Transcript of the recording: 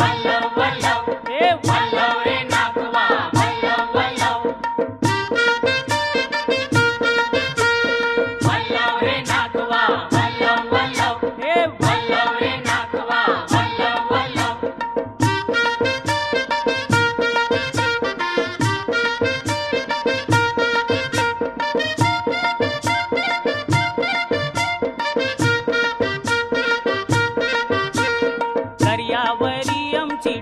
वल्लव वल्लव हे वल्लव रे नागवा वल्लव वल्लव वल्लव रे नागवा वल्लव वल्लव हे वल्लव रे नागवा वल्लव वल्लव दर्यावरी आमची